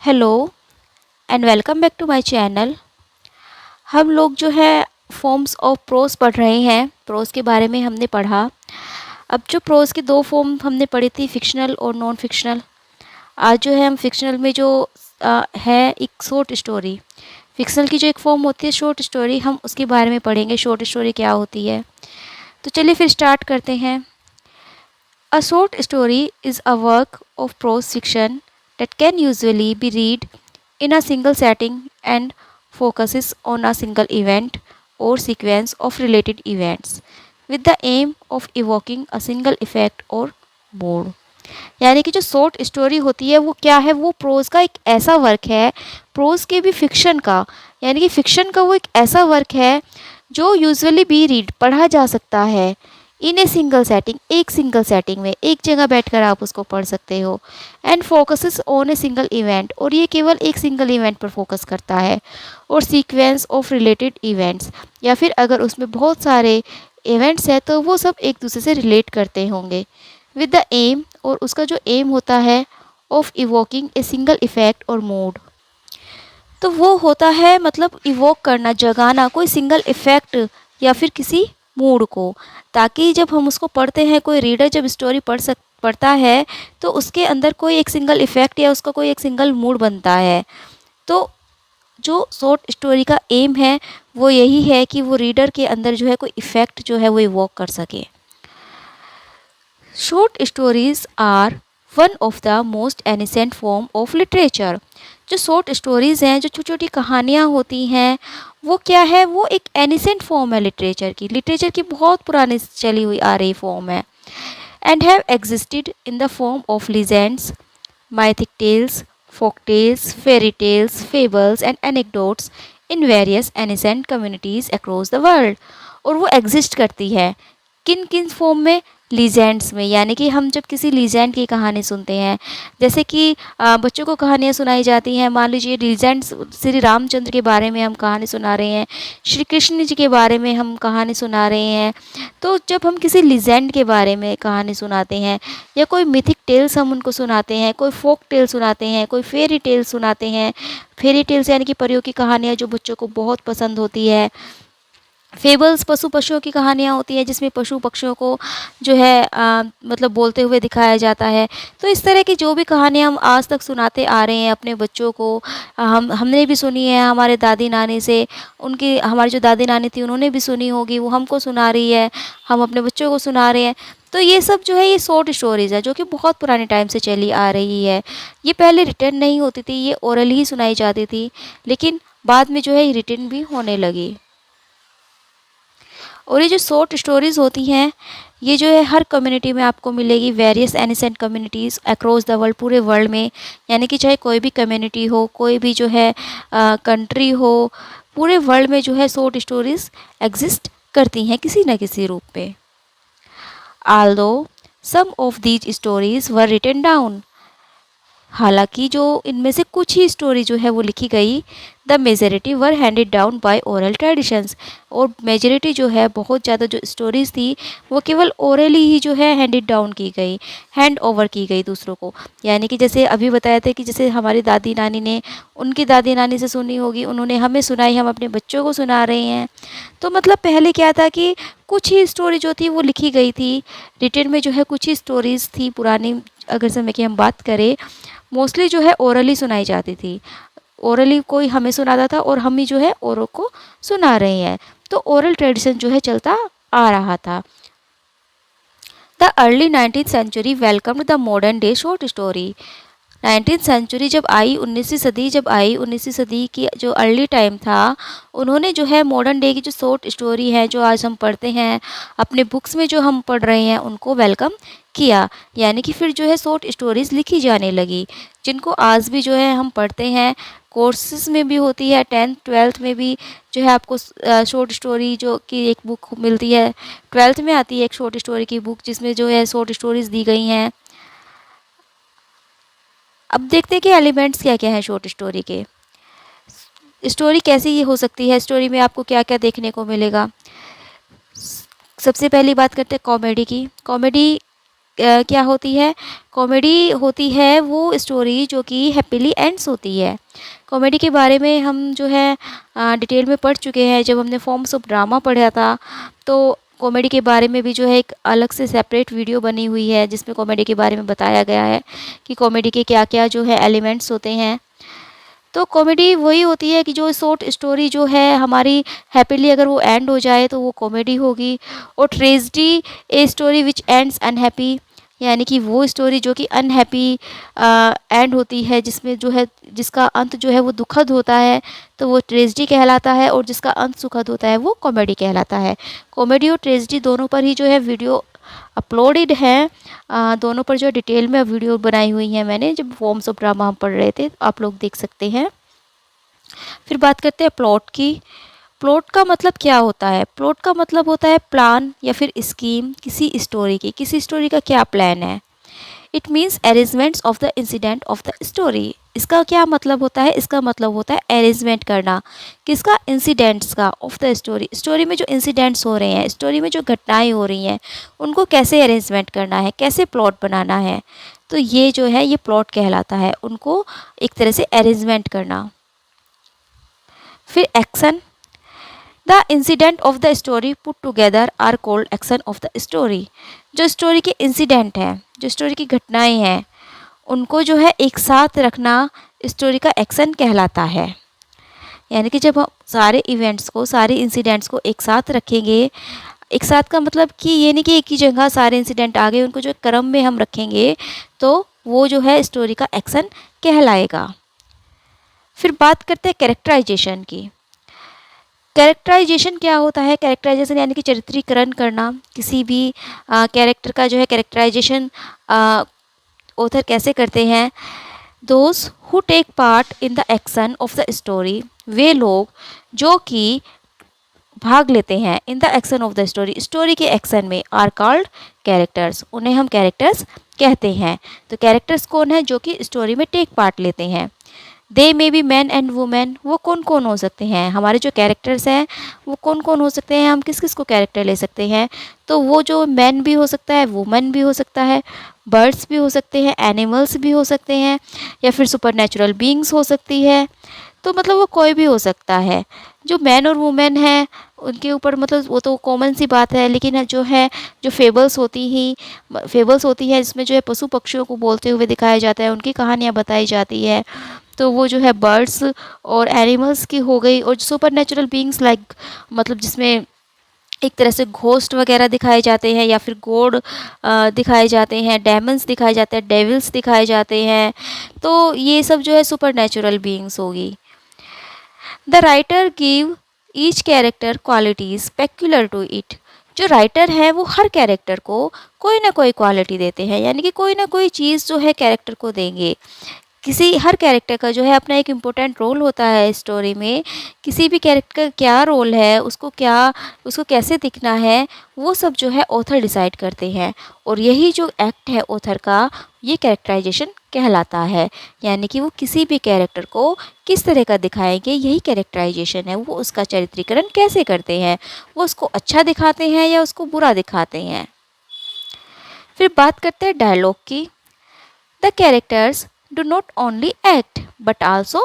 Hello and welcome back to my channel. हम लोग जो है फॉर्म्स ऑफ प्रोज पढ़ रहे हैं। प्रोज के बारे में हमने पढ़ा। अब जो प्रोज की दो फॉर्म हमने पढ़ी थी, फिक्शनल और नॉन फिक्शनल। आज जो है हम फिक्शनल में जो है एक शॉर्ट स्टोरी। फिक्शनल की जो एक फॉर्म होती है शॉर्ट स्टोरी, हम उसके बारे में पढ़ेंगे। शॉर्ट स्टोरी क्या होती है, तो चलिए फिर स्टार्ट करते हैं। A short story is a work of pros fiction that can usually be read in a single setting and focuses on a single event or sequence of related events with the aim of evoking a single effect or mood। यानी कि जो short story होती है वो क्या है, वो pros का एक ऐसा वर्क है, प्रोज के भी फिक्शन का, यानी कि फिक्शन का वो एक ऐसा वर्क है जो यूजुअली बी रीड पढ़ा जा सकता है इन ए सिंगल सेटिंग, एक सिंगल सेटिंग में, एक जगह बैठकर आप उसको पढ़ सकते हो। And focuses on a single event, और ये केवल एक सिंगल इवेंट पर फोकस करता है, और सीक्वेंस ऑफ रिलेटेड इवेंट्स, या फिर अगर उसमें बहुत सारे इवेंट्स हैं तो वो सब एक दूसरे से रिलेट करते होंगे। विद द एम, और उसका जो एम होता है, of evoking a single effect और मूड, तो वो होता है मतलब इवोक करना, जगाना कोई सिंगल इफेक्ट या फिर किसी मूड को, ताकि जब हम उसको पढ़ते हैं, कोई रीडर जब स्टोरी पढ़ता है तो उसके अंदर कोई एक सिंगल इफेक्ट या उसका कोई एक सिंगल मूड बनता है। तो जो शॉर्ट स्टोरी का एम है वो यही है कि वो रीडर के अंदर जो है कोई इफेक्ट जो है वो इवोक कर सके। Short stories are one of the most ancient form of literature. जो शॉर्ट स्टोरीज़ हैं, जो छोटी छोटी कहानियाँ होती हैं, वो क्या है, वो एक एनिसेंट फॉर्म है लिटरेचर की बहुत पुरानी चली हुई आ रही फॉर्म है। And have existed in the form of legends, mythic tales, folk tales, fairy tales, fables and anecdotes in various ancient communities across the world। और वो एग्जिस्ट करती है किन किन फॉर्म में, लीजेंड्स में, यानी कि हम जब किसी लीजेंड की कहानी सुनते हैं, जैसे कि बच्चों को कहानियाँ सुनाई जाती हैं। मान लीजिए लीजेंड्स, श्री रामचंद्र के बारे में हम कहानी सुना रहे हैं, श्री कृष्ण जी के बारे में हम कहानी सुना रहे हैं। तो जब हम किसी लीजेंड के बारे में कहानी सुनाते हैं, या कोई मिथिक टेल्स हम उनको सुनाते हैं, कोई फोक टेल सुनाते हैं, कोई फेरी टेल सुनाते हैं। फेरी टेल्स यानी कि परियों की कहानियाँ जो बच्चों को बहुत पसंद होती है। फेबल्स पशु पक्षियों की कहानियाँ होती हैं, जिसमें पशु पक्षियों को जो है मतलब बोलते हुए दिखाया जाता है। तो इस तरह की जो भी कहानियाँ हम आज तक सुनाते आ रहे हैं अपने बच्चों को, हमने भी सुनी है हमारे दादी नानी से, उनकी हमारी जो दादी नानी थी उन्होंने भी सुनी होगी, वो हमको सुना रही है, हम अपने बच्चों को सुना रहे हैं। तो ये सब जो है ये शॉर्ट स्टोरीज़ है जो कि बहुत पुराने टाइम से चली आ रही है। ये पहले रिटन नहीं होती थी, ये ओरल ही सुनाई जाती थी, लेकिन बाद में जो है ये रिटन भी होने लगी। और ये जो शॉर्ट स्टोरीज़ होती हैं, ये जो है हर कम्युनिटी में आपको मिलेगी, various ancient communities across the world, पूरे वर्ल्ड में। यानी कि चाहे कोई भी कम्युनिटी हो, कोई भी जो है कंट्री हो, पूरे वर्ल्ड में जो है शॉर्ट स्टोरीज़ एग्जिस्ट करती हैं किसी न किसी रूप में। Although some of these stories were written down, हालांकि जो इनमें से कुछ ही स्टोरी जो है वो लिखी गई, the majority were handed down by oral traditions, और मेजोरिटी जो है बहुत ज़्यादा जो स्टोरीज़ थी वो केवल ओरली ही जो है हैंडेड डाउन की गई, हैंड ओवर की गई दूसरों को। यानी कि जैसे अभी बताया था कि जैसे हमारी दादी नानी ने उनकी दादी नानी से सुनी होगी, उन्होंने हमें सुनाई, हम अपने बच्चों को सुना रहे हैं। तो मतलब पहले क्या था कि कुछ ही स्टोरी जो थी वो लिखी गई थी, रिटन में जो है कुछ ही स्टोरीज़ थी पुरानी। अगर समय की हम बात करें, मोस्टली जो है ओरली सुनाई जाती थी, ओरली कोई हमें सुनाता था और हम ही जो है औरों को सुना रहे हैं। तो ओरल ट्रेडिशन जो है चलता आ रहा था। The early 19th century welcomed the modern day short story. 19th century जब आई, 19वीं सदी जब आई, 19वीं सदी की जो अर्ली टाइम था, उन्होंने जो है मॉडर्न डे की जो शॉर्ट स्टोरी है जो आज हम पढ़ते हैं अपने बुक्स में, जो हम पढ़ रहे हैं, उनको वेलकम किया। यानी कि फिर जो है शॉर्ट स्टोरीज़ लिखी जाने लगी, जिनको आज भी जो है हम पढ़ते हैं। कोर्सेज में भी होती है, 10th 12th में भी जो है आपको शॉर्ट स्टोरी जो कि एक बुक मिलती है, 12th में आती है एक शॉर्ट स्टोरी की बुक जिसमें जो है शॉर्ट स्टोरीज़ दी गई हैं। अब देखते हैं कि एलिमेंट्स क्या क्या हैं शॉर्ट स्टोरी के। स्टोरी कैसी ये हो सकती है, स्टोरी में आपको क्या क्या देखने को मिलेगा। सबसे पहली बात करते हैं कॉमेडी की। कॉमेडी क्या होती है, कॉमेडी होती है वो स्टोरी जो कि हैप्पीली एंड्स होती है। कॉमेडी के बारे में हम जो है डिटेल में पढ़ चुके हैं। जब हमने फॉर्म्स ऑफ ड्रामा पढ़ा था तो कॉमेडी के बारे में भी जो है एक अलग से सेपरेट वीडियो बनी हुई है जिसमें कॉमेडी के बारे में बताया गया है कि कॉमेडी के क्या क्या जो है एलिमेंट्स होते हैं। तो कॉमेडी वही होती है कि जो शॉर्ट स्टोरी जो है हमारी हैप्पीली अगर वो एंड हो जाए तो वो कॉमेडी होगी। और tragedy a story which ends unhappy, यानी कि वो स्टोरी जो कि अनहैप्पी एंड होती है, जिसमें जो है जिसका अंत जो है वो दुखद होता है, तो वो ट्रेजेडी कहलाता है। और जिसका अंत सुखद होता है वो कॉमेडी कहलाता है। कॉमेडी और ट्रेजेडी दोनों पर ही जो है वीडियो अपलोडेड हैं। दोनों पर जो डिटेल में वीडियो बनाई हुई है मैंने, जब फॉर्म्स ऑफ ड्रामा हम पढ़ रहे थे, आप लोग देख सकते हैं। फिर बात करते हैं प्लॉट की। प्लॉट का मतलब क्या होता है? प्लॉट का मतलब होता है प्लान या फिर स्कीम किसी स्टोरी की। किसी स्टोरी का क्या प्लान है। It means arrangements of the incident of the story. इसका क्या मतलब होता है? इसका मतलब होता है अरेंजमेंट करना। किसका? इंसिडेंट्स का, ऑफ द स्टोरी। स्टोरी में जो इंसिडेंट्स हो रहे हैं, स्टोरी में जो घटनाएं हो रही हैं, उनको कैसे अरेंजमेंट करना है, कैसे प्लॉट बनाना है, तो ये जो है ये प्लॉट कहलाता है। उनको एक तरह से अरेंजमेंट करना। फिर action. The incident of the story put together are called action of the story. जो स्टोरी के इंसिडेंट हैं, जो स्टोरी की घटनाएं हैं, उनको जो है एक साथ रखना स्टोरी का एक्शन कहलाता है। यानी कि जब हम सारे इवेंट्स को, सारे इंसिडेंट्स को एक साथ रखेंगे, एक साथ का मतलब कि ये नहीं कि एक ही जगह सारे इंसिडेंट आ गए, उनको जो क्रम में हम रखेंगे तो वो जो है स्टोरी का एक्शन कहलाएगा। फिर बात करते हैं कैरेक्टराइजेशन की। कैरेक्टराइजेशन क्या होता है? कैरेक्टराइजेशन यानी कि चरित्रीकरण करना। किसी भी कैरेक्टर का जो है कैरेक्टराइजेशन ऑथर कैसे करते हैं? Those who take part in the action of the story, वे लोग जो कि भाग लेते हैं in the action of the story, story के एक्शन में, आर कॉल्ड कैरेक्टर्स, उन्हें हम कैरेक्टर्स कहते हैं। तो कैरेक्टर्स कौन है? जो कि स्टोरी में टेक पार्ट लेते हैं। They may be man and women. वो कौन कौन हो सकते हैं? हमारे जो कैरेक्टर्स हैं वो कौन कौन हो सकते हैं? हम किस किस को कैरेक्टर ले सकते हैं? तो वो जो मैन भी हो सकता है, वुमेन भी हो सकता है, बर्ड्स भी हो सकते हैं, एनिमल्स भी हो सकते हैं, या फिर सुपर नेचुरल बींग्स हो सकती है। तो मतलब वो कोई भी हो सकता है। जो मैन और वुमेन है उनके ऊपर मतलब वो तो कॉमन सी बात है, लेकिन जो है जो फेबल्स होती है जिसमें जो है पशु पक्षियों को बोलते हुए दिखाया जाता है, उनकी कहानियाँ बताई जाती है, तो वो जो है बर्ड्स और एनिमल्स की हो गई। और सुपर नेचुरल बींग्स लाइक मतलब जिसमें एक तरह से घोस्ट वगैरह दिखाए जाते हैं, या फिर गॉड दिखाए जाते हैं, डेमन्स दिखाए जाते हैं, डेविल्स दिखाए जाते हैं, तो ये सब जो है सुपर नेचुरल बींग्स होगी। The writer give each character qualities peculiar to it. जो राइटर है वो हर कैरेक्टर को कोई ना कोई क्वालिटी देते हैं, यानी कि कोई ना कोई चीज़ जो है कैरेक्टर को देंगे। हर कैरेक्टर का जो है अपना एक इम्पोर्टेंट रोल होता है स्टोरी में। किसी भी कैरेक्टर का क्या रोल है, उसको कैसे दिखना है, वो सब जो है ऑथर डिसाइड करते हैं। और यही जो एक्ट है ऑथर का, ये कैरेक्टराइजेशन कहलाता है। यानी कि वो किसी भी कैरेक्टर को किस तरह का दिखाएंगे, यही कैरेक्टराइजेशन है। वो उसका चरित्रीकरण कैसे करते हैं, वो उसको अच्छा दिखाते हैं या उसको बुरा दिखाते हैं। फिर बात करते हैं डायलॉग की। The characters do not only act but also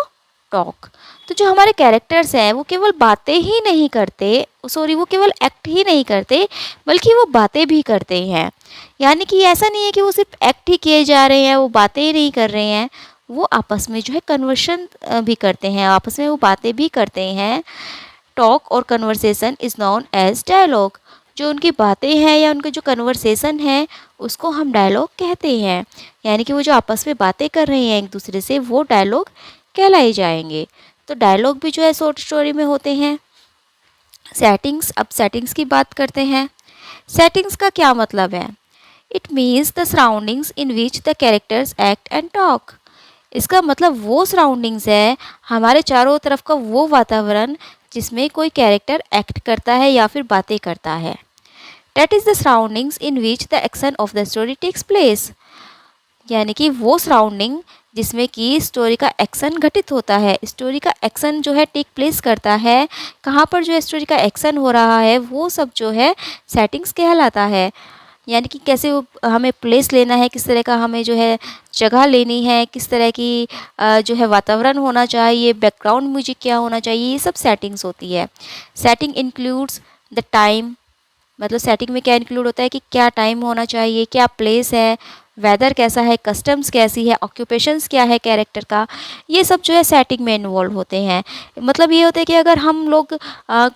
talk. तो जो हमारे कैरेक्टर्स हैं वो केवल बातें ही नहीं करते, वो केवल एक्ट ही नहीं करते, बल्कि वो बातें भी करते हैं। यानी कि ऐसा नहीं है कि वो सिर्फ एक्ट ही किए जा रहे हैं, वो बातें ही नहीं कर रहे हैं, वो आपस में जो है कन्वर्सन भी करते हैं, आपस में वो बातें भी करते हैं। टॉक और conversation is known as dialogue. जो उनकी बातें हैं या उनके जो कन्वर्सेशन है उसको हम डायलॉग कहते हैं। यानी कि वो जो आपस में बातें कर रहे हैं एक दूसरे से, वो डायलॉग कहलाए जाएंगे। तो डायलॉग भी जो है शॉर्ट स्टोरी में होते हैं। सेटिंग्स। अब सेटिंग्स की बात करते हैं। सेटिंग्स का क्या मतलब है? It means the surroundings in which the characters act and talk. इसका मतलब वो सराउंडिंग्स है, हमारे चारों तरफ का वो वातावरण जिसमें कोई कैरेक्टर एक्ट करता है या फिर बातें करता है। That is the surroundings in which the action of the story takes place। यानी कि वो सराउंडिंग जिसमें कि स्टोरी का एक्शन घटित होता है, स्टोरी का एक्शन जो है टेक प्लेस करता है, कहाँ पर जो है स्टोरी का एक्शन हो रहा है, वो सब जो है सेटिंग्स कहलाता है। यानी कि कैसे वो हमें प्लेस लेना है, किस तरह का हमें जो है जगह लेनी है, किस तरह की जो है वातावरण होना चाहिए, बैकग्राउंड म्यूजिक क्या होना चाहिए, ये सब सेटिंग्स होती है। सेटिंग इंक्लूड्स द टाइम, मतलब सेटिंग में क्या इंक्लूड होता है कि क्या टाइम होना चाहिए, क्या प्लेस है, वेदर कैसा है, कस्टम्स कैसी है, ऑक्यूपेशंस क्या है कैरेक्टर का, ये सब जो है सेटिंग में इन्वॉल्व होते हैं। मतलब ये होता है कि अगर हम लोग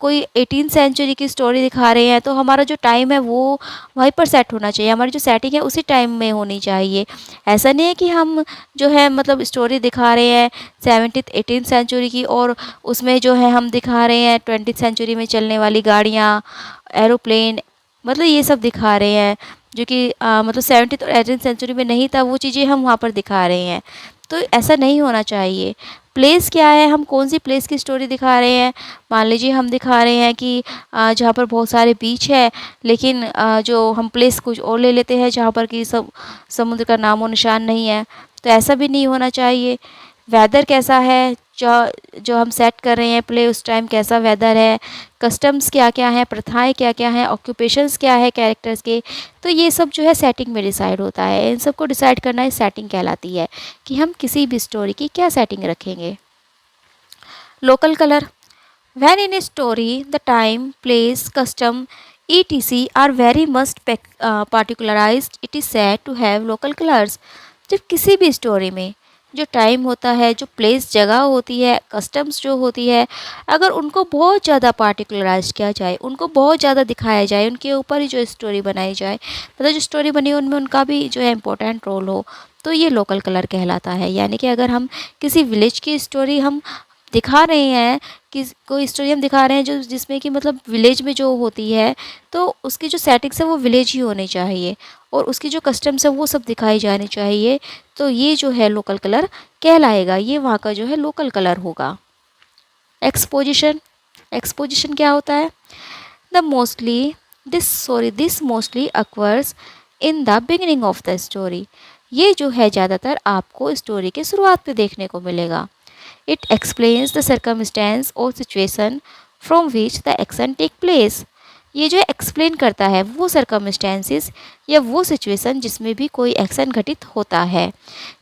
कोई 18 सेंचुरी की स्टोरी दिखा रहे हैं तो हमारा जो टाइम है वो वहीं पर सेट होना चाहिए, हमारी जो सेटिंग है उसी टाइम में होनी चाहिए। ऐसा नहीं है कि हम जो है मतलब स्टोरी दिखा रहे हैं 17th 18th सेंचुरी की और उसमें जो है हम दिखा रहे हैं 20th सेंचुरी में चलने वाली गाड़ियाँ, एरोप्लेन, मतलब ये सब दिखा रहे हैं जो कि मतलब 17th और 18th सेंचुरी में नहीं था, वो चीज़ें हम वहाँ पर दिखा रहे हैं। तो ऐसा नहीं होना चाहिए। प्लेस क्या है, हम कौन सी प्लेस की स्टोरी दिखा रहे हैं। मान लीजिए हम दिखा रहे हैं कि जहाँ पर बहुत सारे बीच है, लेकिन जो हम प्लेस कुछ और ले लेते हैं जहाँ पर कि सब समुद्र का नामो निशान नहीं है, तो ऐसा भी नहीं होना चाहिए। वेदर कैसा है, जो जो हम सेट कर रहे हैं प्ले, उस टाइम कैसा वेदर है, कस्टम्स क्या क्या हैं, प्रथाएं क्या क्या हैं, ऑक्यूपेशंस क्या है कैरेक्टर्स के, तो ये सब जो है सेटिंग में डिसाइड होता है। इन सब को डिसाइड करना ही सेटिंग कहलाती है कि हम किसी भी स्टोरी की क्या सेटिंग रखेंगे। Local colour, when in a story the time, place, custom, etc are very much particularized, it is said to have local colors। जब किसी भी स्टोरी में जो टाइम होता है, जो प्लेस जगह होती है, कस्टम्स जो होती है, अगर उनको बहुत ज़्यादा पार्टिकुलराइज किया जाए, उनको बहुत ज़्यादा दिखाया जाए, उनके ऊपर ही जो स्टोरी बनाई जाए, मतलब जो स्टोरी बनी है उनमें उनका भी जो है इम्पोर्टेंट रोल हो, तो ये लोकल कलर कहलाता है। यानी कि अगर हम किसी विलेज की स्टोरी हम दिखा रहे हैं, कि कोई स्टोरी हम दिखा रहे हैं जो जिसमें कि मतलब विलेज में जो होती है, तो उसकी जो सेटिंग्स है वो विलेज ही होनी चाहिए और उसकी जो कस्टम्स है वो सब दिखाई जानी चाहिए, तो ये जो है लोकल कलर कहलाएगा, ये वहाँ का जो है लोकल कलर होगा। एक्सपोजिशन, एक्सपोजिशन क्या होता है, the mostly this mostly occurs in the beginning of the story. ये जो है ज़्यादातर आपको स्टोरी के शुरुआत पे देखने को मिलेगा। It explains the circumstance or situation from which the action take place। ये जो एक्सप्लेन करता है वो सर्कमस्टेंसेस या वो सिचुएशन जिसमें भी कोई एक्शन घटित होता है,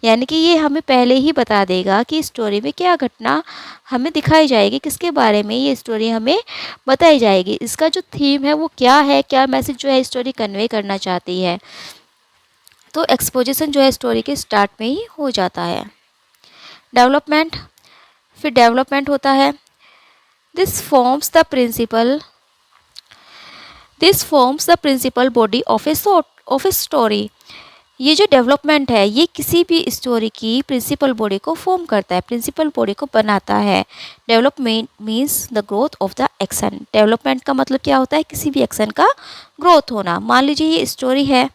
यानी कि ये हमें पहले ही बता देगा कि स्टोरी में क्या घटना हमें दिखाई जाएगी, किसके बारे में ये स्टोरी हमें बताई जाएगी, इसका जो थीम है वो क्या है, क्या मैसेज जो है स्टोरी कन्वे करना चाहती है। तो एक्सपोजिशन जो है स्टोरी के स्टार्ट में ही हो जाता है। डेवलपमेंट, फिर डेवलपमेंट होता है, this forms the principal body of a story. ये जो डेवलपमेंट है ये किसी भी स्टोरी की प्रिंसिपल बॉडी को फॉर्म करता है, प्रिंसिपल बॉडी को बनाता है। Development means the growth of the action. Development का मतलब क्या होता है, किसी भी एक्शन का ग्रोथ होना। मान लीजिए ये स्टोरी है,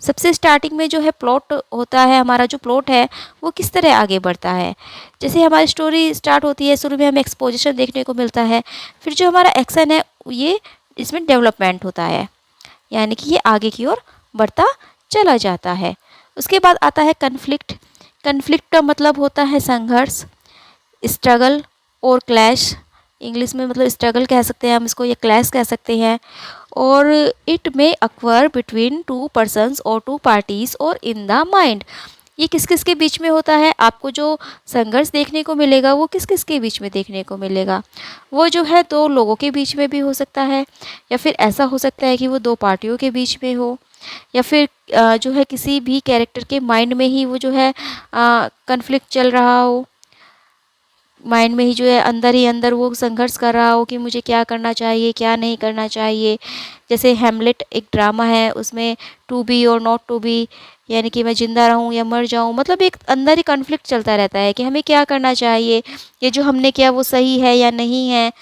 सबसे स्टार्टिंग में जो है प्लॉट होता है, हमारा जो प्लॉट है वो किस तरह आगे बढ़ता है। जैसे हमारी स्टोरी स्टार्ट होती है, शुरू में हमें एक्सपोजिशन देखने को मिलता है, फिर जो हमारा एक्शन है ये इसमें डेवलपमेंट होता है, यानी कि ये आगे की ओर बढ़ता चला जाता है। उसके बाद आता है कन्फ्लिक्ट। कन्फ्लिक्ट का मतलब होता है संघर्ष, स्ट्रगल और क्लैश। इंग्लिश में मतलब स्ट्रगल कह सकते हैं हम इसको, या क्लैश कह सकते हैं। और इट में अक्वर बिटवीन टू पर्सन्स और टू पार्टीज और इन द माइंड। ये किस किस के बीच में होता है, आपको जो संघर्ष देखने को मिलेगा वो किस किस के बीच में देखने को मिलेगा, वो जो है दो लोगों के बीच में भी हो सकता है, या फिर ऐसा हो सकता है कि वो दो पार्टियों के बीच में हो, या फिर जो है किसी भी कैरेक्टर के माइंड में ही वो जो है कन्फ्लिक्ट चल रहा हो, माइंड में ही जो है अंदर ही अंदर वो संघर्ष कर रहा हो कि मुझे क्या करना चाहिए क्या नहीं करना चाहिए। जैसे हेमलेट एक ड्रामा है, उसमें टू बी और नॉट टू बी, यानी कि मैं ज़िंदा रहूं या मर जाऊं, मतलब एक अंदर ही कन्फ्लिक्ट चलता रहता है कि हमें क्या करना चाहिए, ये जो हमने किया वो सही है या नहीं है।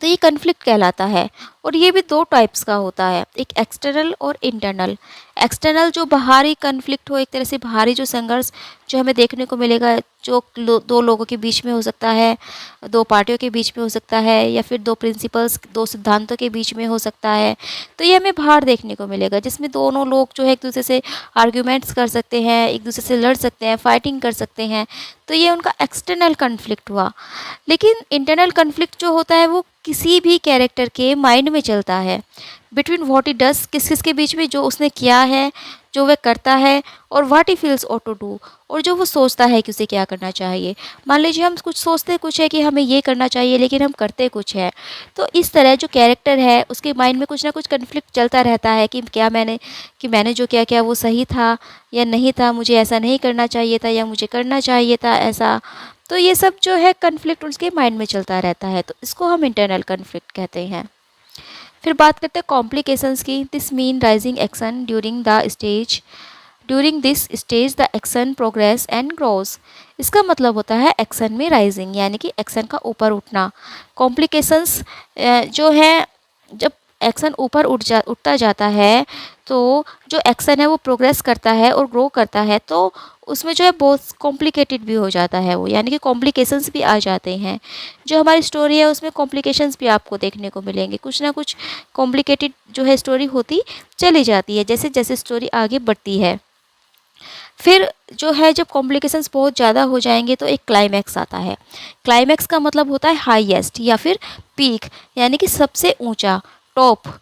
तो ये कन्फ्लिक्ट कहलाता है। और ये भी दो टाइप्स का होता है, एक एक्सटर्नल और इंटरनल। एक्सटर्नल जो बाहरी कन्फ्लिक्ट हो, एक तरह से बाहरी जो संघर्ष जो हमें देखने को मिलेगा, जो दो लोगों के बीच में हो सकता है, दो पार्टियों के बीच में हो सकता है, या फिर दो प्रिंसिपल्स दो सिद्धांतों के बीच में हो सकता है। तो ये हमें बाहर देखने को मिलेगा, जिसमें दोनों लोग जो है एक दूसरे से आर्ग्यूमेंट्स कर सकते हैं, एक दूसरे से लड़ सकते हैं, फाइटिंग कर सकते हैं। तो ये उनका एक्सटर्नल कन्फ्लिक्ट हुआ। लेकिन इंटरनल कन्फ्लिक्ट जो होता है वो किसी भी कैरेक्टर के माइंड में चलता है। बिटवीन व्हाट ही डज, किस किस के बीच में, जो उसने किया है, जो वह करता है, और what he feels ought to do, और जो वो सोचता है कि उसे क्या करना चाहिए। मान लीजिए हम कुछ सोचते कुछ है कि हमें ये करना चाहिए, लेकिन हम करते कुछ है। तो इस तरह जो कैरेक्टर है उसके माइंड में कुछ ना कुछ कन्फ्लिक्ट चलता रहता है कि क्या मैंने जो किया क्या वो सही था या नहीं था, मुझे ऐसा नहीं करना चाहिए था या मुझे करना चाहिए था ऐसा। तो ये सब जो है कन्फ्लिक्ट उसके माइंड में चलता रहता है, तो इसको हम इंटरनल कन्फ्लिक्ट कहते हैं। फिर बात करते हैं कॉम्प्लिकेशंस की। This mean rising action during this stage the action progress and grows. इसका मतलब होता है एक्शन में राइजिंग, यानी कि एक्शन का ऊपर उठना। कॉम्प्लिकेशंस जो है, जब एक्शन ऊपर उठता जाता है, तो जो एक्शन है वो प्रोग्रेस करता है और ग्रो करता है, तो उसमें जो है बहुत कॉम्प्लिकेटेड भी हो जाता है वो, यानी कि कॉम्प्लिकेशंस भी आ जाते हैं। जो हमारी स्टोरी है उसमें कॉम्प्लिकेशंस भी आपको देखने को मिलेंगे, कुछ ना कुछ कॉम्प्लिकेटेड जो है स्टोरी होती चली जाती है जैसे जैसे स्टोरी आगे बढ़ती है। फिर जो है जब कॉम्प्लिकेशंस बहुत ज़्यादा हो जाएंगे तो एक क्लाइमैक्स आता है। क्लाइमैक्स का मतलब होता है हाईएस्ट या फिर पीक, यानी कि सबसे ऊंचा, top.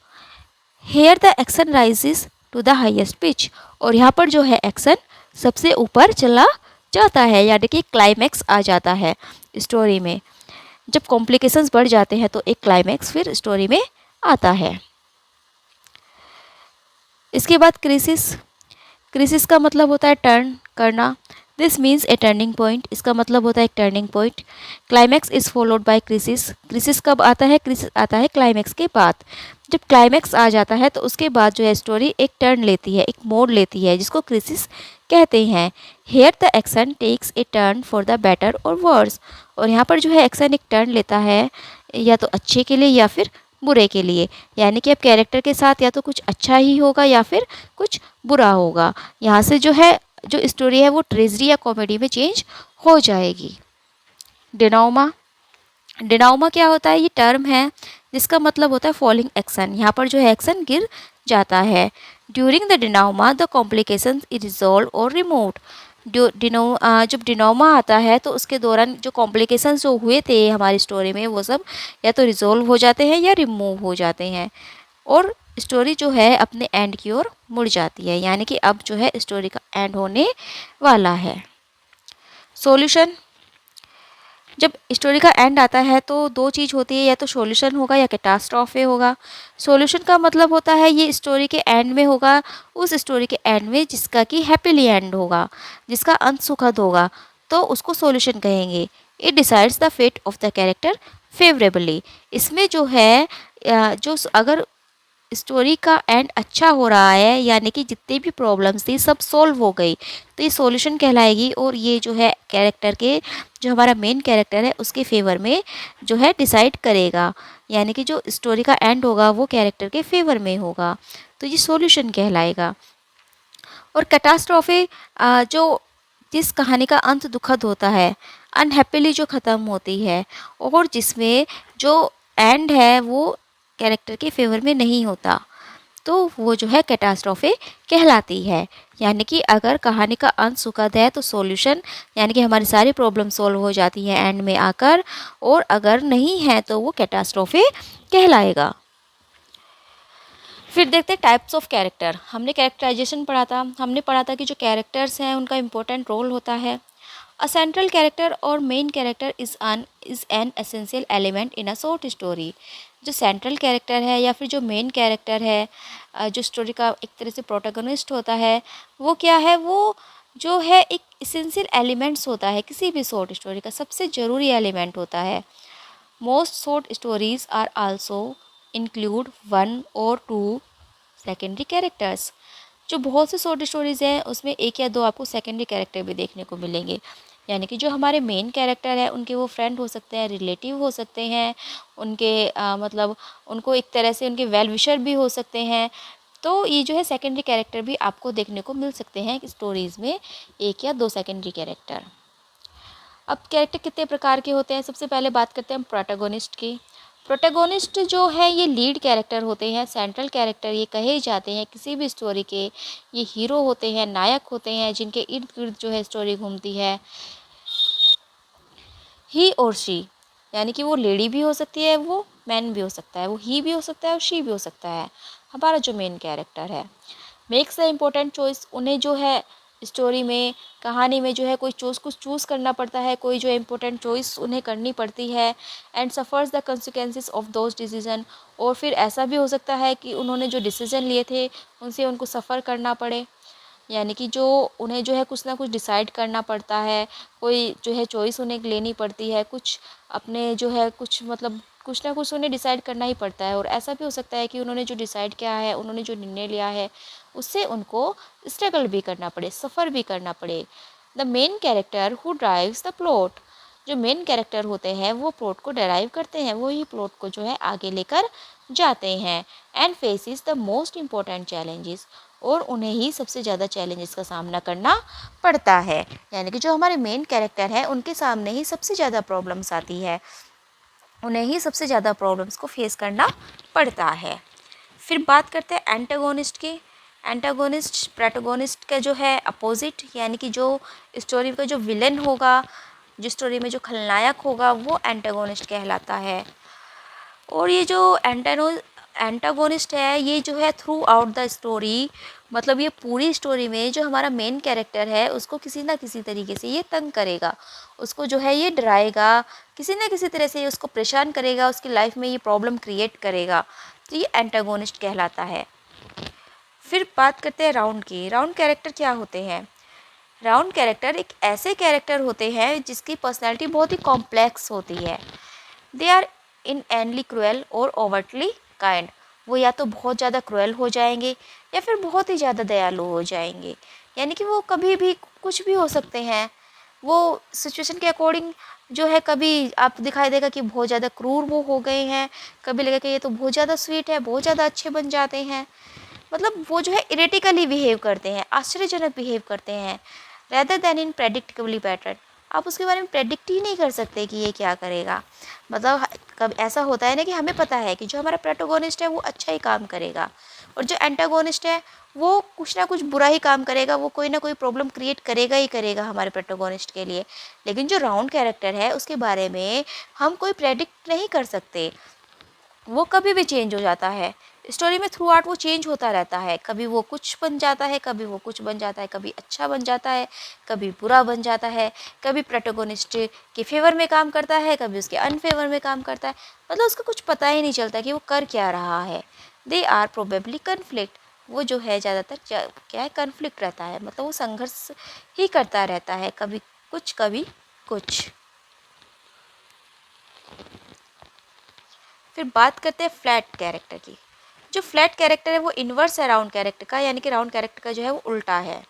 Here the action rises to the highest pitch, और यहाँ पर जो है एक्शन सबसे ऊपर चला जाता है, यानी कि क्लाइमैक्स आ जाता है स्टोरी में। जब कॉम्प्लिकेशंस बढ़ जाते हैं तो एक क्लाइमैक्स फिर स्टोरी में आता है। इसके बाद क्रिसिस। क्रिसिस का मतलब होता है टर्न करना। This means A turning point, इसका मतलब होता है एक turning point. Climax is followed by crisis. Crisis कब आता है? क्रिसिस आता है क्लाइमैक्स के बाद। जब क्लाइमैक्स आ जाता है तो उसके बाद जो है स्टोरी एक टर्न लेती है, एक मोड़ लेती है, जिसको क्रिसिस कहते हैं। Here the action takes a turn for the better or worse, और यहाँ पर जो है एक्शन एक टर्न लेता है या तो अच्छे के लिए या फिर बुरे के लिए, यानी कि अब कैरेक्टर के साथ या तो कुछ अच्छा ही होगा या फिर कुछ बुरा होगा। यहाँ से जो है जो स्टोरी है वो ट्रेजडी या कॉमेडी में चेंज हो जाएगी। डिनोमा। डिनोमा क्या होता है? ये टर्म है जिसका मतलब होता है फॉलिंग एक्शन। यहाँ पर जो है एक्शन गिर जाता है। During the denouement the complication is resolved or removed. जब डिनोमा आता है तो उसके दौरान जो कॉम्प्लिकेशंस जो हुए थे हमारी स्टोरी में वो सब या तो रिजॉल्व हो जाते हैं या रिमूव हो जाते हैं, और स्टोरी जो है अपने एंड की ओर मुड़ जाती है, यानी कि अब जो है स्टोरी का एंड होने वाला है। सॉल्यूशन। जब स्टोरी का एंड आता है तो दो चीज़ होती है, या तो सॉल्यूशन होगा या कैटास्ट्रॉफे होगा। सॉल्यूशन का मतलब होता है ये स्टोरी के एंड में होगा, उस स्टोरी के एंड में जिसका कि हैप्पीली एंड होगा, जिसका अंत सुखद होगा, तो उसको सॉल्यूशन कहेंगे। It decides the fate of the character favourably. इसमें जो है जो अगर स्टोरी का एंड अच्छा हो रहा है, यानी कि जितनी भी प्रॉब्लम्स थी सब सॉल्व हो गई, तो ये सॉल्यूशन कहलाएगी, और ये जो है कैरेक्टर के, जो हमारा मेन कैरेक्टर है उसके फेवर में जो है डिसाइड करेगा, यानी कि जो स्टोरी का एंड होगा वो कैरेक्टर के फेवर में होगा, तो ये सॉल्यूशन कहलाएगा। और कैटास्ट्रॉफे जो जिस कहानी का अंत दुखद होता है, अनहैप्पीली जो ख़त्म होती है, और जिसमें जो एंड है वो कैरेक्टर के फेवर में नहीं होता, तो वो जो है कैटास्ट्रॉफे कहलाती है। यानी कि अगर कहानी का अंत सुखद है तो सॉल्यूशन, यानी कि हमारी सारी प्रॉब्लम सॉल्व हो जाती है एंड में आकर, और अगर नहीं है तो वो कैटास्ट्रॉफे कहलाएगा। फिर देखते हैं टाइप्स ऑफ कैरेक्टर। हमने कैरेक्टराइजेशन पढ़ा था, हमने पढ़ा था कि जो कैरेक्टर्स हैं उनका इम्पोर्टेंट रोल होता है। अ सेंट्रल कैरेक्टर और main character is an essential element in a short story. जो सेंट्रल कैरेक्टर है या फिर जो मेन कैरेक्टर है, जो स्टोरी का एक तरह से प्रोटोगनिस्ट होता है, वो क्या है? वो जो है एक इसेंशियल एलिमेंट्स होता है, किसी भी शॉर्ट स्टोरी का सबसे ज़रूरी एलिमेंट होता है। Most short stories are also include one or two secondary characters. जो बहुत से शॉर्ट स्टोरीज़ हैं उसमें एक या दो आपको सेकेंडरी कैरेक्टर भी देखने को मिलेंगे, यानी कि जो हमारे मेन कैरेक्टर हैं उनके वो फ्रेंड हो सकते हैं, रिलेटिव हो सकते हैं, उनके मतलब उनको एक तरह से उनके वेल विशर भी हो सकते हैं। तो ये जो है सेकेंडरी कैरेक्टर भी आपको देखने को मिल सकते हैं स्टोरीज़ में, एक या दो सेकेंडरी कैरेक्टर। अब कैरेक्टर कितने प्रकार के होते हैं? सबसे पहले बात करते हैं हम प्रोटैगोनिस्ट की। प्रोटैगोनिस्ट जो है ये लीड कैरेक्टर होते हैं, सेंट्रल कैरेक्टर ये कहे जाते हैं किसी भी स्टोरी के। ये हीरो होते हैं, नायक होते हैं, जिनके इर्द गिर्द जो है स्टोरी घूमती है। ही और शी, यानी कि वो लेडी भी हो सकती है, वो मैन भी हो सकता है, वो ही भी हो सकता है और शी भी हो सकता है। हमारा जो मेन कैरेक्टर है। मेक्स द इम्पोर्टेंट चॉइस, उन्हें जो है स्टोरी में, कहानी में जो है कोई कुछ चूज़ करना पड़ता है, कोई जो इम्पोर्टेंट चॉइस उन्हें करनी पड़ती है। And suffers the consequences of those decision, और फिर ऐसा भी हो सकता है कि उन्होंने जो डिसीज़न लिए थे उनसे उनको सफ़र करना पड़े, यानी कि जो उन्हें जो है कुछ ना कुछ डिसाइड करना पड़ता है, कोई जो है चॉइस उन्हें लेनी पड़ती है, कुछ अपने जो है कुछ मतलब कुछ ना कुछ उन्हें डिसाइड करना ही पड़ता है। और ऐसा भी हो सकता है कि उन्होंने जो डिसाइड किया है, उन्होंने जो निर्णय लिया है, उससे उनको स्ट्रगल भी करना पड़े, सफ़र भी करना पड़े। The main character who drives the plot, जो मेन कैरेक्टर होते हैं वो प्लॉट को ड्राइव करते हैं, वो ही प्लॉट को जो है आगे लेकर जाते हैं। And faces the most important challenges, और उन्हें ही सबसे ज़्यादा चैलेंजेस का सामना करना पड़ता है, यानी कि जो हमारे मेन कैरेक्टर हैं उनके सामने ही सबसे ज़्यादा प्रॉब्लम्स आती है, उन्हें ही सबसे ज़्यादा प्रॉब्लम्स को फेस करना पड़ता है। फिर बात करते हैं एंटागोनिस्ट की। एंटागोनिस्ट प्रोटोगोनिस्ट का जो है अपोजिट, यानी कि जो स्टोरी का जो विलन होगा, जो स्टोरी में जो खलनायक होगा, वो एंटागोनिस्ट कहलाता है। और ये जो एंटागोनिस्ट है, ये जो है थ्रू आउट द स्टोरी, मतलब ये पूरी स्टोरी में जो हमारा मेन कैरेक्टर है उसको किसी ना किसी तरीके से ये तंग करेगा, उसको जो है ये डराएगा, किसी ना किसी तरह से ये उसको परेशान करेगा, उसकी लाइफ में ये प्रॉब्लम क्रिएट करेगा, तो ये एंटागोनिस्ट कहलाता है। फिर बात करते हैं राउंड की। राउंड कैरेक्टर क्या होते हैं? राउंड कैरेक्टर एक ऐसे कैरेक्टर होते हैं जिसकी पर्सनैलिटी बहुत ही कॉम्प्लेक्स होती है। They are in Anly cruel और ओवर्टली काइंड, वो या तो बहुत ज़्यादा क्रूएल हो जाएंगे या फिर बहुत ही ज़्यादा दयालु हो जाएंगे, यानी कि वो कभी भी कुछ भी हो सकते हैं। वो सिचुएशन के अकॉर्डिंग जो है, कभी आप दिखाई देगा कि बहुत ज़्यादा क्रूर वो हो गए हैं, कभी लगेगा कि ये तो बहुत ज़्यादा स्वीट है, बहुत ज़्यादा अच्छे बन जाते हैं। मतलब वो जो है इरेटिकली बिहेव करते हैं, आश्चर्यजनक बिहेव करते हैं, rather then in predictably pattern. आप उसके बारे में प्रेडिक्ट ही नहीं कर सकते कि ये क्या करेगा। मतलब कब ऐसा होता है ना कि हमें पता है कि जो हमारा प्रोटोगोनिस्ट है वो अच्छा ही काम करेगा, और जो एंटागोनिस्ट है वो कुछ ना कुछ बुरा ही काम करेगा, वो कोई ना कोई प्रॉब्लम क्रिएट करेगा ही करेगा हमारे प्रोटोगोनिस्ट के लिए। लेकिन जो राउंड कैरेक्टर है उसके बारे में हम कोई प्रेडिक्ट नहीं कर सकते, वो कभी भी चेंज हो जाता है। स्टोरी में थ्रू आउट वो चेंज होता रहता है, कभी वो कुछ बन जाता है, कभी वो कुछ बन जाता है, कभी अच्छा बन जाता है, कभी बुरा बन जाता है, कभी प्रोटोगोनिस्ट के फेवर में काम करता है, कभी उसके अनफेवर में काम करता है। मतलब उसका कुछ पता ही नहीं चलता कि वो कर क्या रहा है। दे आर प्रोबेबली कन्फ्लिक्ट, वो जो है ज़्यादातर क्या है, कन्फ्लिक्ट रहता है, मतलब वो संघर्ष ही करता रहता है, कभी कुछ कभी कुछ। फिर बात करते हैं फ्लैट कैरेक्टर की। जो फ्लैट कैरेक्टर है वो इन्वर्स है राउंड कैरेक्टर का, यानी कि राउंड कैरेक्टर का जो है वो उल्टा है।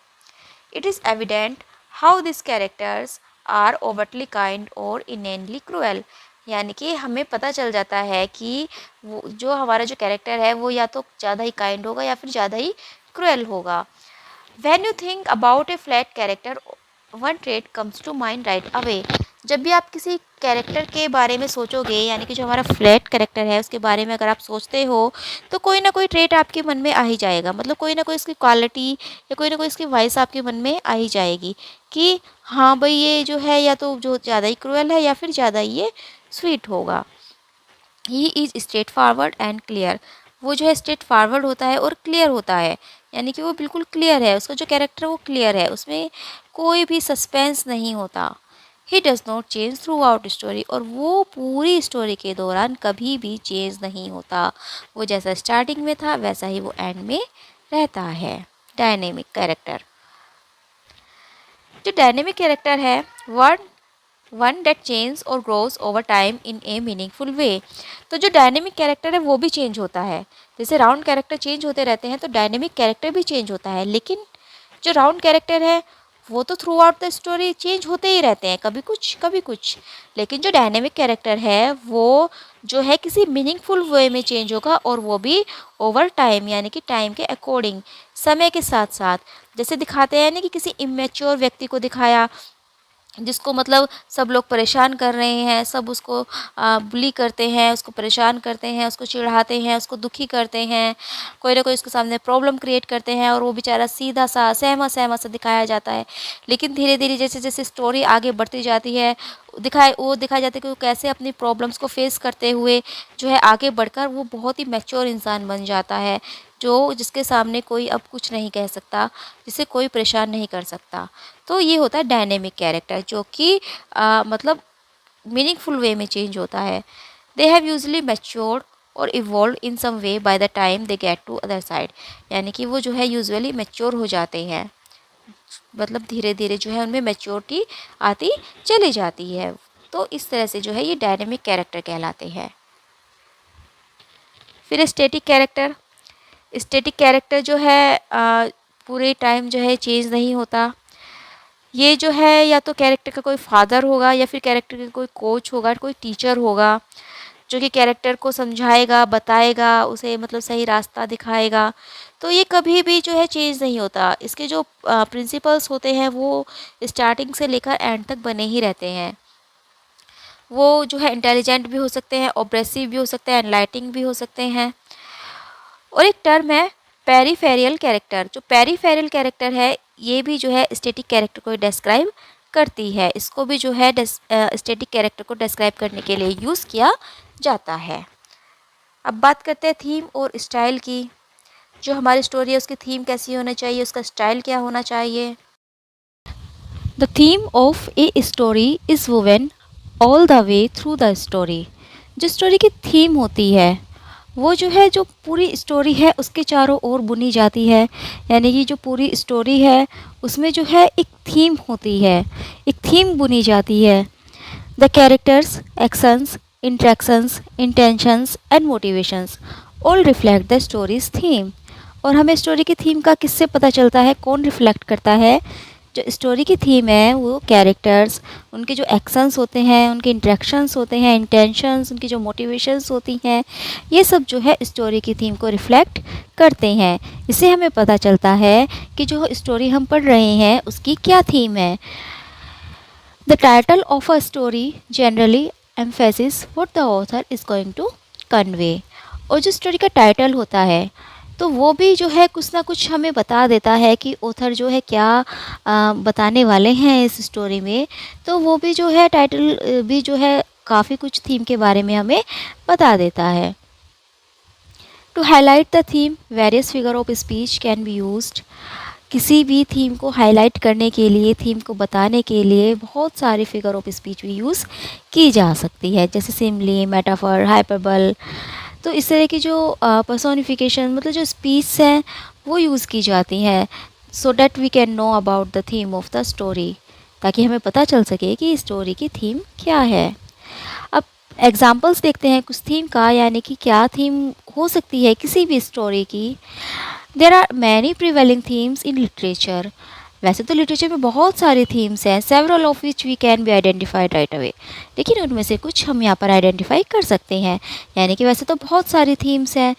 It is evident how this characters are overtly kind or innately cruel, यानी कि हमें पता चल जाता है कि वो जो हमारा जो कैरेक्टर है वो या तो ज़्यादा ही काइंड होगा या फिर ज़्यादा ही क्रूएल होगा। When you think about a flat character, one trait comes to mind right away. जब भी आप किसी कैरेक्टर के बारे में सोचोगे, यानी कि जो हमारा फ्लैट कैरेक्टर है उसके बारे में अगर आप सोचते हो, तो कोई ना कोई ट्रेट आपके मन में आ ही जाएगा, मतलब कोई ना कोई इसकी क्वालिटी या कोई ना कोई इसकी वॉइस आपके मन में आ ही जाएगी कि हाँ भाई ये जो है या तो जो ज़्यादा ही क्रूएल है या फिर ज़्यादा ही ये स्वीट होगा। He is straight forward and clear, वो जो है स्ट्रेट फॉरवर्ड होता है और क्लियर होता है, यानी कि वो बिल्कुल क्लियर है, उसका जो कैरेक्टर वो क्लियर है, उसमें कोई भी सस्पेंस नहीं होता। He does not change through out story, और वो पूरी स्टोरी के दौरान कभी भी चेंज नहीं होता, वो जैसा स्टार्टिंग में था वैसा ही वो एंड में रहता है। डायनेमिक कैरेक्टर, जो डायनेमिक कैरेक्टर है वन डेट चेंज और grows over time in A meaningful वे। तो जो डायनेमिक कैरेक्टर है वो भी चेंज होता है, जैसे राउंड कैरेक्टर चेंज होते रहते हैं तो डायनेमिक कैरेक्टर भी चेंज होता है, लेकिन जो राउंड कैरेक्टर है वो तो through out the story change होते ही रहते हैं, कभी कुछ कभी कुछ। लेकिन जो डायनेमिक कैरेक्टर है वो जो है किसी मीनिंगफुल वे में चेंज होगा, और वो भी ओवर टाइम, यानी कि टाइम के अकॉर्डिंग, समय के साथ साथ। जैसे दिखाते हैं ना कि किसी इमेच्योर व्यक्ति को दिखाया, जिसको मतलब सब लोग परेशान कर रहे हैं, सब उसको बुली करते हैं, उसको परेशान करते हैं, उसको चिढ़ाते हैं, उसको दुखी करते हैं, कोई ना कोई उसके सामने प्रॉब्लम क्रिएट करते हैं, और वो बेचारा सीधा सा सहमा सहमा सा दिखाया जाता है। लेकिन धीरे धीरे जैसे जैसे स्टोरी आगे बढ़ती जाती है, दिखाया जाता है कि वो कैसे अपनी प्रॉब्लम्स को फेस करते हुए जो है आगे बढ़कर वो बहुत ही मैच्योर इंसान बन जाता है, जिसके सामने कोई अब कुछ नहीं कह सकता, जिसे कोई परेशान नहीं कर सकता। तो ये होता है डायनेमिक कैरेक्टर, जो कि मतलब मीनिंगफुल वे में चेंज होता है। दे हैव यूजली मैच्योर्ड और evolve in some way by the time they get to other side, यानी कि वो जो है यूजुअली मैच्योर हो जाते हैं, मतलब धीरे धीरे जो है उनमें मैच्योरिटी आती चली जाती है। तो इस तरह से जो है ये डायनेमिक कैरेक्टर कहलाते हैं। फिर स्टैटिक कैरेक्टर जो है पूरे टाइम जो है चेंज नहीं होता। ये जो है या तो कैरेक्टर का कोई फादर होगा, या फिर कैरेक्टर का कोई कोच होगा, कोई टीचर होगा, जो कि कैरेक्टर को समझाएगा, बताएगा, उसे मतलब सही रास्ता दिखाएगा। तो ये कभी भी जो है चेंज नहीं होता। इसके जो प्रिंसिपल्स होते हैं वो स्टार्टिंग से लेकर एंड तक बने ही रहते हैं। वो जो है इंटेलिजेंट भी हो सकते हैं, ऑब्रेसिव भी हो सकते हैं, एनलाइटिंग भी हो सकते हैं। और एक टर्म है पेरीफेरियल कैरेक्टर। जो पेरीफेरियल कैरेक्टर है ये भी जो है स्टैटिक कैरेक्टर को डिस्क्राइब करती है। इसको भी जो है स्टैटिक कैरेक्टर को डिस्क्राइब करने के लिए यूज़ किया जाता है। अब बात करते हैं थीम और स्टाइल की। जो हमारी स्टोरी है उसकी थीम कैसी होनी चाहिए, उसका स्टाइल क्या होना चाहिए। The theme of a story is woven all the way through the story. जो स्टोरी की थीम होती है वो जो है, जो पूरी स्टोरी है उसके चारों ओर बुनी जाती है, यानी कि जो पूरी स्टोरी है उसमें जो है एक थीम होती है, एक थीम बुनी जाती है। The characters, actions, interactions, intentions and motivations all reflect the stories theme. और हमें स्टोरी की थीम का किससे पता चलता है, कौन रिफ्लेक्ट करता है। जो स्टोरी की थीम है वो कैरेक्टर्स, उनके जो एक्शंस होते हैं, उनके इंट्रैक्शंस होते हैं, इंटेंशंस, उनकी जो मोटिवेशंस होती हैं, ये सब जो है स्टोरी की थीम को रिफ्लेक्ट करते हैं। इससे हमें पता चलता है कि जो स्टोरी हम पढ़ रहे हैं उसकी क्या थीम है। The title of a story generally emphasis what the author is going to convey. और जो स्टोरी का टाइटल होता है तो वो भी जो है कुछ ना कुछ हमें बता देता है कि ऑथर जो है क्या बताने वाले हैं इस स्टोरी में। तो वो भी जो है टाइटल भी जो है काफ़ी कुछ थीम के बारे में हमें बता देता है। To highlight the theme various figure of speech can be used. किसी भी थीम को हाईलाइट करने के लिए, थीम को बताने के लिए बहुत सारी फिगर ऑफ स्पीच भी यूज़ की जा सकती है, जैसे सिमली, मेटाफर, हाइपरबल। तो इस तरह की जो पर्सोनिफिकेशन मतलब जो स्पीच हैं वो यूज़ की जाती हैं, so that we can know about the theme of the story, ताकि हमें पता चल सके कि स्टोरी की थीम क्या है। अब एग्जाम्पल्स देखते हैं कुछ थीम का, यानी कि क्या थीम हो सकती है किसी भी स्टोरी की। There are many prevailing themes in literature. वैसे तो लिटरेचर में बहुत सारी थीम्स हैं, several of which we can be identified right away, लेकिन उनमें से कुछ हम यहाँ पर आइडेंटिफाई कर सकते हैं। यानी कि वैसे तो बहुत सारी थीम्स हैं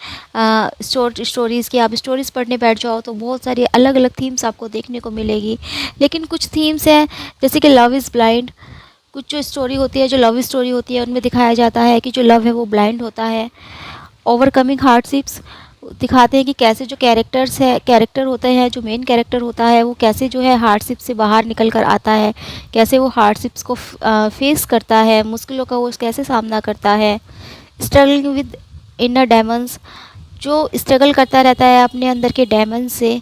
स्टोरीज़ की। आप स्टोरीज़ पढ़ने बैठ जाओ तो बहुत सारी अलग अलग थीम्स आपको देखने को मिलेगी, लेकिन कुछ थीम्स हैं जैसे कि लव इज़ ब्लाइंड। कुछ जो स्टोरी होती है, जो लव स्टोरी होती है, उनमें दिखाया जाता है कि जो लव है वो ब्लाइंड होता है। ओवरकमिंग हार्डशिप्स दिखाते हैं कि कैसे जो कैरेक्टर होते हैं, जो मेन कैरेक्टर होता है वो कैसे जो है हार्डशिप से बाहर निकल कर आता है, कैसे वो हार्डशिप्स को फेस करता है, मुश्किलों का वो कैसे सामना करता है। स्ट्रगलिंग विद इनर डेमन्स, जो स्ट्रगल करता रहता है अपने अंदर के डेमन से,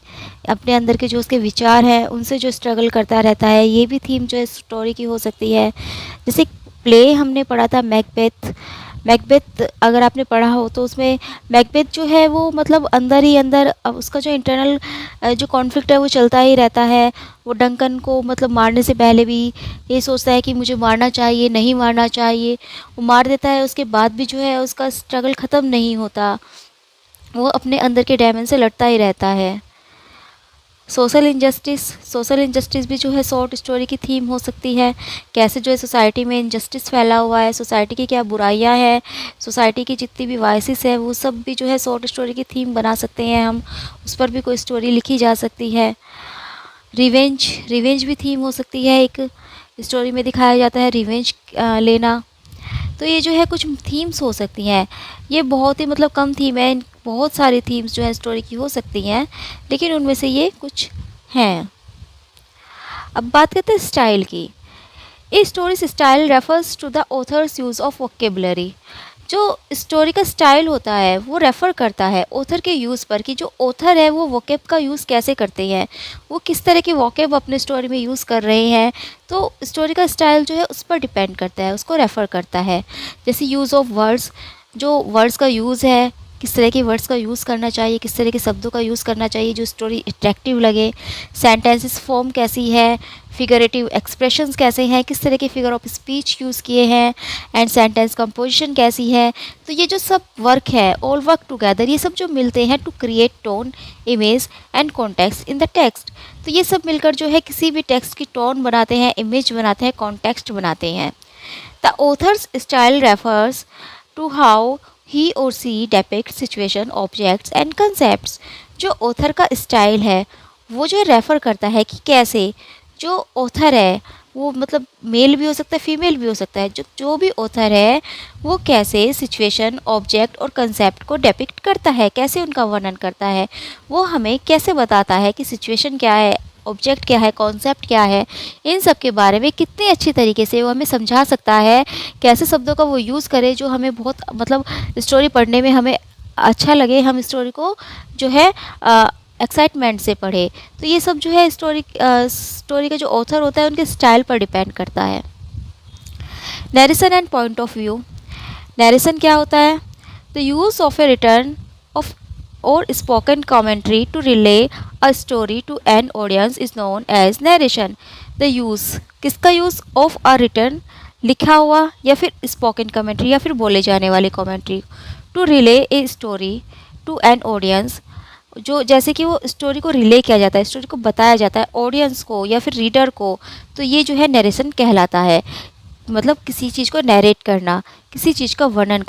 अपने अंदर के जो उसके विचार हैं उनसे जो स्ट्रगल करता रहता है, ये भी थीम जो है स्टोरी की हो सकती है। जैसे प्ले हमने पढ़ा था मैकबेथ। मैकबेथ अगर आपने पढ़ा हो तो उसमें मैकबेथ जो है वो मतलब अंदर ही अंदर उसका जो इंटरनल जो कॉन्फ्लिक्ट है वो चलता ही रहता है। वो डंकन को मतलब मारने से पहले भी ये सोचता है कि मुझे मारना चाहिए, नहीं मारना चाहिए। वो मार देता है, उसके बाद भी जो है उसका स्ट्रगल ख़त्म नहीं होता, वो अपने अंदर के डायमंड से लड़ता ही रहता है। सोशल इंजस्टिस भी जो है शॉर्ट स्टोरी की थीम हो सकती है। कैसे जो है सोसाइटी में इनजस्टिस फैला हुआ है, सोसाइटी की क्या बुराइयां हैं, सोसाइटी की जितनी भी वाइसिस है वो सब भी जो है शॉर्ट स्टोरी की थीम बना सकते हैं हम, उस पर भी कोई स्टोरी लिखी जा सकती है। रिवेंज भी थीम हो सकती है, एक स्टोरी में दिखाया जाता है रिवेंज लेना। तो ये जो है कुछ थीम्स हो सकती हैं। ये बहुत ही मतलब कम थीम है, बहुत सारी थीम्स जो है स्टोरी की हो सकती हैं, लेकिन उनमें से ये कुछ हैं। अब बात करते हैं स्टाइल की। A story style refers to the author's use of vocabulary. जो स्टोरी का स्टाइल होता है वो रेफ़र करता है ऑथर के यूज़ पर, कि जो ऑथर है वो वोकैब का यूज़ कैसे करते हैं, वो किस तरह के वोकैब अपने स्टोरी में यूज़ कर रहे हैं। तो स्टोरी का स्टाइल जो है उस पर डिपेंड करता है, उसको रेफ़र करता है। जैसे यूज़ ऑफ वर्ड्स, जो वर्ड्स का यूज़ है, किस तरह के वर्ड्स का यूज़ करना चाहिए, किस तरह के शब्दों का यूज़ करना चाहिए जो स्टोरी अट्रैक्टिव लगे। सेंटेंसेस फॉर्म कैसी है, फिगरेटिव एक्सप्रेशंस कैसे हैं, किस तरह के फिगर ऑफ स्पीच यूज़ किए हैं, एंड सेंटेंस कंपोजिशन कैसी है। तो ये जो सब वर्क है, ऑल वर्क टुगेदर, ये सब जो मिलते हैं to create tone, image and context in the text. तो ये सब मिलकर जो है किसी भी टेक्स्ट की टोन बनाते हैं, इमेज बनाते हैं, कॉन्टेक्स्ट बनाते हैं। The author's style refers to how he or she depict situation, objects and concepts. जो ऑथर का स्टाइल है वो जो रेफ़र करता है कि कैसे जो ऑथर है वो, मतलब मेल भी हो सकता है, फीमेल भी हो सकता है, जो भी ऑथर है वो कैसे सिचुएशन, ऑब्जेक्ट और कंसेप्ट को डेपिक्ट करता है, कैसे उनका वर्णन करता है, वो हमें कैसे बताता है कि सिचुएशन क्या है, ऑब्जेक्ट क्या है, कॉन्सेप्ट क्या है, इन सब के बारे में कितनी अच्छी तरीके से वो हमें समझा सकता है। कैसे शब्दों का वो यूज़ करे जो हमें बहुत, मतलब स्टोरी पढ़ने में हमें अच्छा लगे, हम स्टोरी को जो है एक्साइटमेंट से पढ़े। तो ये सब जो है स्टोरी का जो ऑथर होता है उनके स्टाइल पर डिपेंड करता है। Narration and point of view. Narration क्या होता है? The use of a written of or spoken commentary to relay a story to an audience is known as narration. The use, किसका यूज़? ऑफ अ रिटर्न, लिखा हुआ, या फिर spoken commentary, या फिर बोले जाने वाली commentary, to relay a story to an audience, जो जैसे कि वो स्टोरी को रिले किया जाता है, स्टोरी को बताया जाता है ऑडियंस को या फिर रीडर को। तो ये जो है नरेशन कहलाता है। मतलब किसी चीज़ को नरेट करना, किसी चीज़ का वर्णन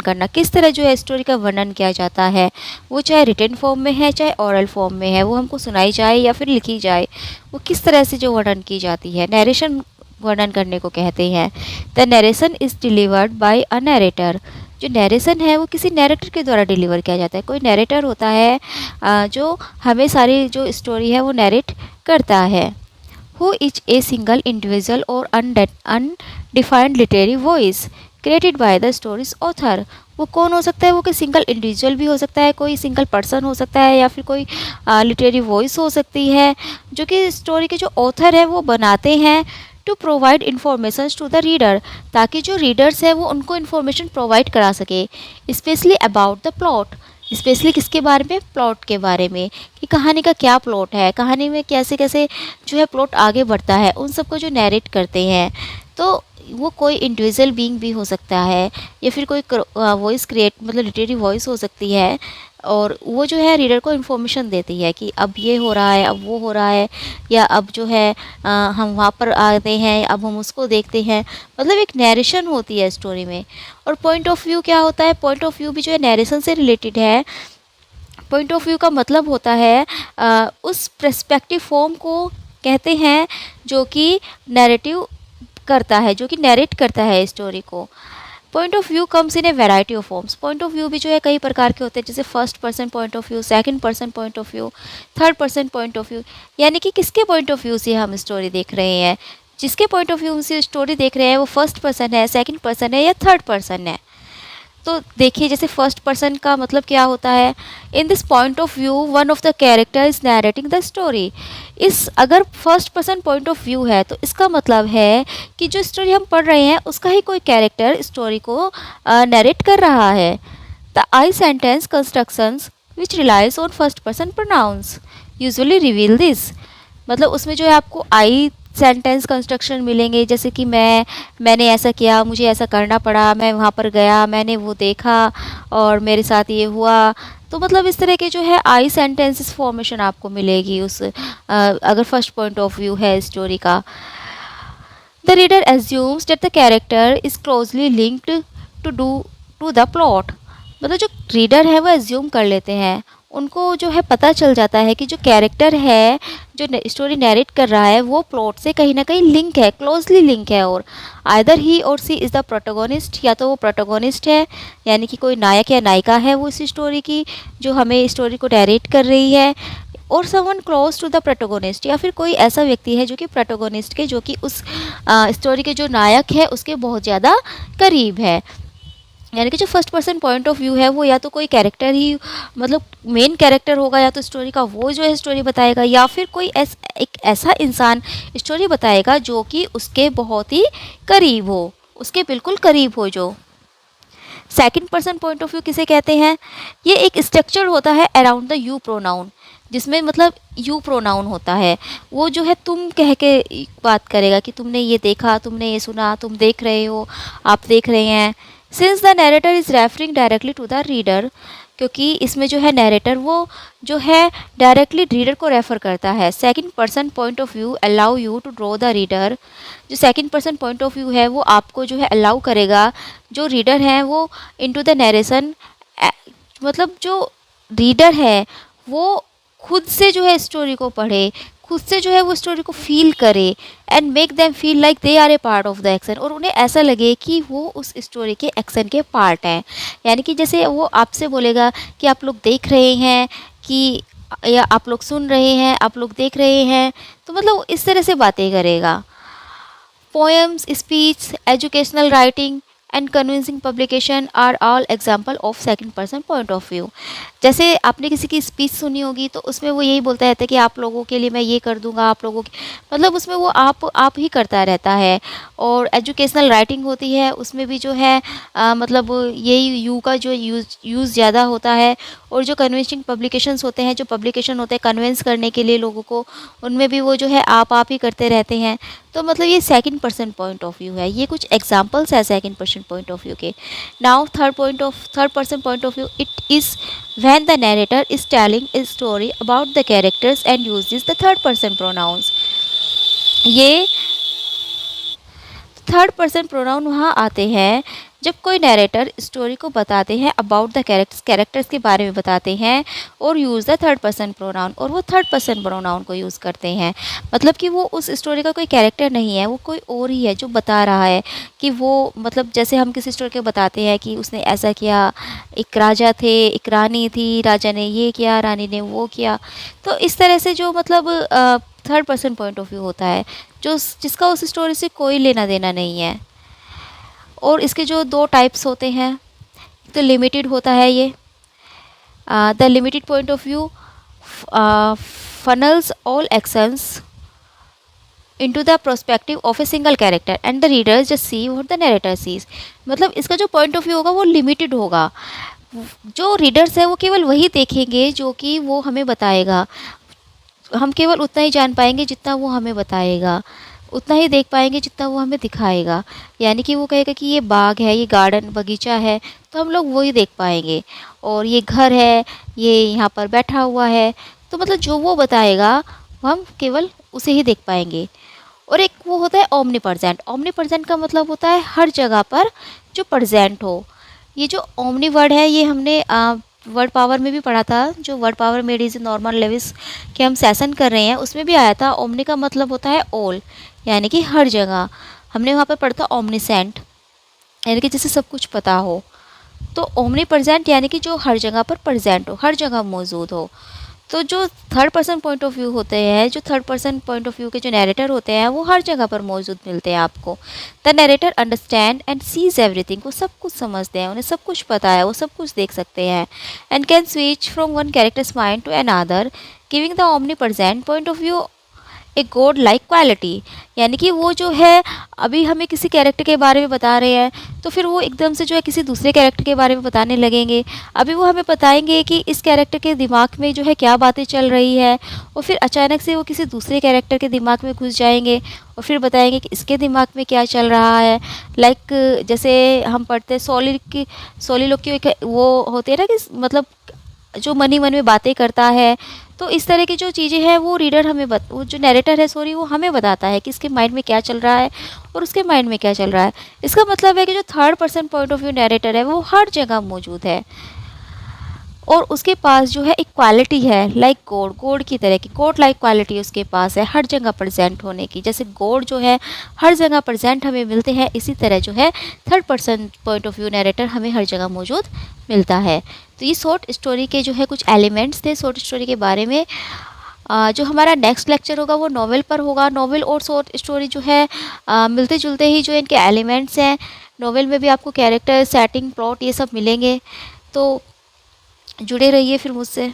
करना, किस तरह जो है स्टोरी का वर्णन किया जाता है, वो चाहे रिटन फॉर्म में है चाहे ओरल फॉर्म में है, वो हमको सुनाई जाए या फिर लिखी जाए, वो किस तरह से जो वर्णन की जाती है, नरेशन वर्णन करने को कहते हैं। The narration is delivered by a narrator. जो नरेशन है वो किसी नरेटर के द्वारा डिलीवर किया जाता है। कोई नरेटर होता है जो हमें सारी जो स्टोरी है वो नरेट करता है। Who is a single individual or undefined literary voice created by the story's author. वो कौन हो सकता है? वो कोई सिंगल इंडिविजुअल भी हो सकता है, कोई सिंगल पर्सन हो सकता है, या फिर कोई लिटरेरी वॉइस हो सकती है जो कि स्टोरी के जो ऑथर है वो बनाते हैं to provide information to the reader, ताकि जो रीडर्स है वो उनको इन्फॉर्मेशन प्रोवाइड करा सके, specially about the plot. Specially किसके बारे में? प्लॉट के बारे में, कि कहानी का क्या प्लॉट है, कहानी में कैसे कैसे जो है प्लॉट आगे बढ़ता है, उन सबको जो नरेट करते हैं। तो वो कोई इंडिविजुअल बीइंग भी हो सकता है, या फिर कोई वॉइस क्रिएट, मतलब लिटरेरी वॉइस हो सकती है, और वो जो है रीडर को इन्फॉर्मेशन देती है कि अब ये हो रहा है, अब वो हो रहा है, या अब जो है हम वहाँ पर आते हैं, अब हम उसको देखते हैं। मतलब एक नरेशन होती है स्टोरी में। और पॉइंट ऑफ व्यू क्या होता है? पॉइंट ऑफ व्यू भी जो है नरेशन से रिलेटेड है। पॉइंट ऑफ व्यू का मतलब होता है उस पर्सपेक्टिव फॉर्म को कहते हैं जो कि नैरेटिव करता है, जो कि नरेट करता है स्टोरी को। Point of view comes in A variety of forms. Point of view भी जो है कई प्रकार के होते हैं, जैसे first person point of view, second person point of view, third person point of view. यानी कि किसके पॉइंट ऑफ व्यू से हम स्टोरी देख रहे हैं? जिसके पॉइंट ऑफ व्यू से स्टोरी देख रहे हैं वो फर्स्ट पर्सन है, सेकंड पर्सन है, या थर्ड पर्सन है। तो देखिए, जैसे फर्स्ट पर्सन का मतलब क्या होता है? In this point of view one of the character is narrating the story. इस अगर first person point of view है तो इसका मतलब है कि जो स्टोरी हम पढ़ रहे हैं उसका ही कोई कैरेक्टर स्टोरी को नरेट कर रहा है। The I sentence constructions which relies on first person pronouns usually reveal this. मतलब उसमें जो है आपको आई सेंटेंस कंस्ट्रक्शन मिलेंगे, जैसे कि मैंने ऐसा किया, मुझे ऐसा करना पड़ा, मैं वहाँ पर गया, मैंने वो देखा और मेरे साथ ये हुआ। तो मतलब इस तरह के जो है आई सेंटेंसेस फॉर्मेशन आपको मिलेगी उस अगर फर्स्ट पॉइंट ऑफ व्यू है स्टोरी का। The reader assumes that the character is closely linked to the plot. मतलब जो रीडर है वो एज्यूम कर लेते हैं, उनको जो है पता चल जाता है कि जो कैरेक्टर है जो स्टोरी नैरेट कर रहा है वो प्लॉट से कहीं ना कहीं लिंक है, क्लोजली लिंक है। और either he or C is the protagonist, या तो वो प्रोटोगोनिस्ट है, यानी कि कोई नायक या नायिका है वो इस स्टोरी की, जो हमें स्टोरी को नैरेट कर रही है, और someone close to the protagonist, या फिर कोई ऐसा व्यक्ति है जो कि प्रोटोगोनिस्ट के, जो कि उस स्टोरी के जो नायक है उसके बहुत ज़्यादा करीब है। यानी कि जो first person point of view है वो या तो कोई कैरेक्टर ही मतलब मेन कैरेक्टर होगा, या तो स्टोरी का वो जो है स्टोरी बताएगा, या फिर कोई एक ऐसा इंसान स्टोरी बताएगा जो कि उसके बहुत ही करीब हो, उसके बिल्कुल करीब हो। जो second person point of view किसे कहते हैं? ये एक स्ट्रक्चर होता है अराउंड द यू प्रोनाउन, जिसमें मतलब यू प्रोनाउन होता है। वो जो है तुम कह के बात करेगा कि तुमने ये देखा, तुमने ये सुना, तुम देख रहे हो, आप देख रहे हैं। Since the narrator is referring directly to the reader, क्योंकि इसमें जो है नरेटर वो जो है डायरेक्टली रीडर को रेफ़र करता है। Second person point of view allow you to draw the reader. जो second person point of view है वो आपको जो है अलाउ करेगा जो रीडर है वो इनटू द नरेशन, मतलब जो रीडर है वो खुद से जो है स्टोरी को पढ़े, खुद से जो है वो स्टोरी को फील करे, and make them feel like they are a part of the action, और उन्हें ऐसा लगे कि वो उस स्टोरी के एक्शन के पार्ट हैं। यानी कि जैसे वो आपसे बोलेगा कि आप लोग देख रहे हैं कि, या आप लोग सुन रहे हैं, आप लोग देख रहे हैं, तो मतलब वो इस तरह से बातें करेगा। Poems, speech, educational writing and convincing publication are all example of second person point of view. जैसे आपने किसी की स्पीच सुनी होगी तो उसमें वो यही बोलता रहता है कि आप लोगों के लिए मैं ये कर दूंगा, आप लोगों की, मतलब उसमें वो आप ही करता रहता है। और एजुकेशनल राइटिंग होती है, उसमें भी जो है मतलब यही यू का जो यूज़ ज़्यादा होता है। और जो कन्विंसिंग पब्लिकेशंस होते हैं, जो पब्लिकेशन होते हैं कन्विंस करने के लिए लोगों को, उनमें भी वो जो है आप ही करते रहते हैं। तो मतलब ये second person point of view है। ये कुछ एग्जांपल्स है second person point of view के। Now third person point of view, it is when the narrator is telling a story about the characters and uses the third person pronouns। ये third person pronoun वहाँ आते हैं जब कोई narrator story को बताते हैं अबाउट द कैरेक्टर्स के बारे में बताते हैं, और use the third person pronoun, और वो थर्ड पर्सन प्रोनाउन को यूज़ करते हैं। मतलब कि वो उस स्टोरी का कोई कैरेक्टर नहीं है, वो कोई और ही है जो बता रहा है कि वो, मतलब जैसे हम किसी स्टोरी को बताते हैं कि उसने ऐसा किया, एक राजा थे, एक रानी थी, राजा ने ये किया, रानी ने वो किया। तो इस तरह से जो मतलब third person point of view होता है, जो जिसका उस स्टोरी से कोई लेना देना नहीं है। और इसके जो दो टाइप्स होते हैं, तो लिमिटेड होता है ये, the limited point of view funnels all actions into the perspective of a single character and the readers just see what the narrator sees। मतलब इसका जो पॉइंट ऑफ व्यू होगा वो लिमिटेड होगा। जो रीडर्स है वो केवल वही देखेंगे जो कि वो हमें बताएगा। हम केवल उतना ही जान पाएंगे जितना वो हमें बताएगा, उतना ही देख पाएंगे जितना वो हमें दिखाएगा। यानी कि वो कहेगा कि ये बाग है, ये गार्डन बगीचा है, तो हम लोग वही देख पाएंगे। और ये घर है, ये यहाँ पर बैठा हुआ है, तो मतलब जो वो बताएगा वो हम केवल उसे ही देख पाएंगे। और एक वो होता है ओमनी प्रजेंट। ओमनी प्रजेंट का मतलब होता है हर जगह पर जो प्रजेंट हो। ये जो ओमनी वर्ड है ये हमने वर्ड पावर में भी पढ़ा था। जो word power made easy Norman Lewis के हम सेशन कर रहे हैं उसमें भी आया था। ओमनी का मतलब होता है ऑल, यानी कि हर जगह। हमने वहाँ पर पढ़ा था ओमनीसेंट, यानी कि जिसे सब कुछ पता हो। तो ओमनी प्रजेंट यानी कि जो हर जगह पर प्रजेंट हो, हर जगह मौजूद हो। तो जो third person point of view होते हैं, जो third person point of view के जो नैरेटर होते हैं वो हर जगह पर मौजूद मिलते हैं आपको। The narrator understand and sees everything, वो सब कुछ समझते हैं, उन्हें सब कुछ पता है, वो सब कुछ देख सकते हैं। And can switch from one character's mind to another giving the omnipresent point of view a god like quality. यानी कि वो जो है अभी हमें किसी कैरेक्टर के बारे में बता रहे हैं तो फिर वो एकदम से जो है किसी दूसरे कैरेक्टर के बारे में बताने लगेंगे। अभी वो हमें बताएंगे कि इस कैरेक्टर के दिमाग में जो है क्या बातें चल रही है, और फिर अचानक से वो किसी दूसरे कैरेक्टर के दिमाग में घुस जाएंगे और फिर बताएंगे कि इसके दिमाग में क्या चल रहा है। लाइक जैसे हम पढ़ते हैं सोलिलोक्य वो होते हैं ना, कि मतलब जो मन ही मन में बातें करता है। तो इस तरह की जो चीज़ें हैं वो रीडर हमें वो जो नैरेटर है सॉरी वो हमें बताता है कि इसके माइंड में क्या चल रहा है और उसके माइंड में क्या चल रहा है। इसका मतलब है कि जो third person point of view narrator है वो हर जगह मौजूद है, और उसके पास जो है एक क्वालिटी है लाइक गॉड की तरह की, गॉड लाइक क्वालिटी उसके पास है हर जगह प्रेजेंट होने की। जैसे गॉड जो है हर जगह प्रेजेंट हमें मिलते हैं, इसी तरह जो है third person point of view narrator हमें हर जगह मौजूद मिलता है। तो ये शॉर्ट स्टोरी के जो है कुछ एलिमेंट्स थे शॉर्ट स्टोरी के बारे में। जो हमारा नेक्स्ट लेक्चर होगा वो नॉवेल पर होगा। नॉवेल और शॉर्ट स्टोरी जो है मिलते जुलते ही जो इनके एलिमेंट्स हैं। नॉवेल में भी आपको कैरेक्टर सेटिंग, प्लॉट ये सब मिलेंगे, तो जुड़े रहिए फिर मुझसे।